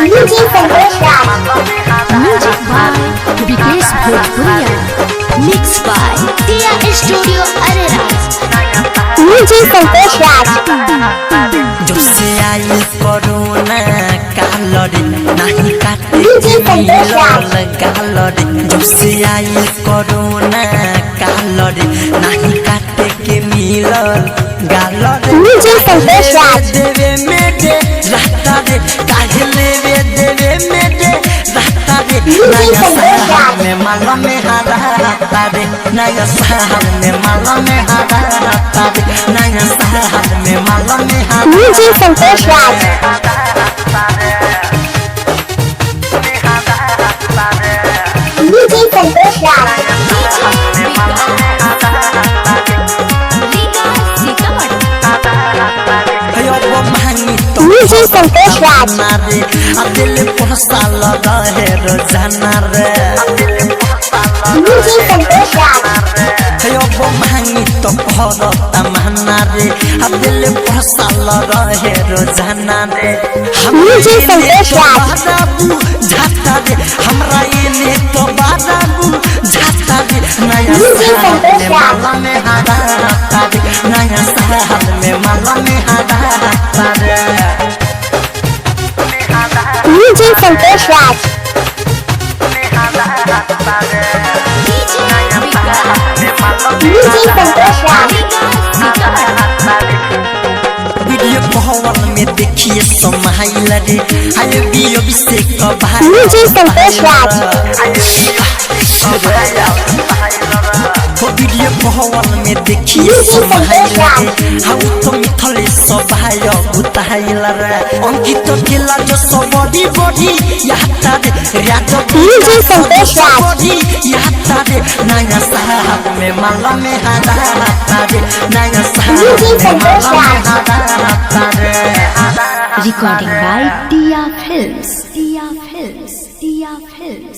Music by Vikesh Bhojpuria. Mixed by Tia Studio Arenas. Music Santosh Raj. जब से आई corona Carla नहीं काटे गालरे जब से आई कोरोना कालरे नहीं काटे के मिलल गालरे देवे में दे रहता रे काहे लेवे देवे में दे रहता रे नया साल में माला में हारा रहता रे नया साल में माला में हारा रहता रे नया साल में माला में हारा Music Santosh Raj. Music Santosh Raj. Music Santosh Raj. दिल पोसा लगा है रोजाना रे Music Santosh Raj. वो महंगी तो भरता महना रे दिल पोसा लगा है रोजाना रे Music Santosh Raj. बाबू झाता रे हमरा ये तो बाबू झाता रे नया साल में माला में हारा रहता रे नया साल में माला में हारा रहता रे Music Santosh Raj. Music Santosh Raj. Video call में देखिए समाइल रे हाय बियो बिसे का भाई Music Santosh Raj. वो वीडियो कॉल में देखिए समाइल रे हाउ तो मिथले सभाय बुताइल रे अंकित केला जो सबडी बडी याता रे राजो Music Santosh Raj. बडी याता रे नया साल में माला में हारा रहता रे नया साल Music में माला Santosh में Raj. हारा रहता रे Recording by Tia Films. Tia Films. Tia Films.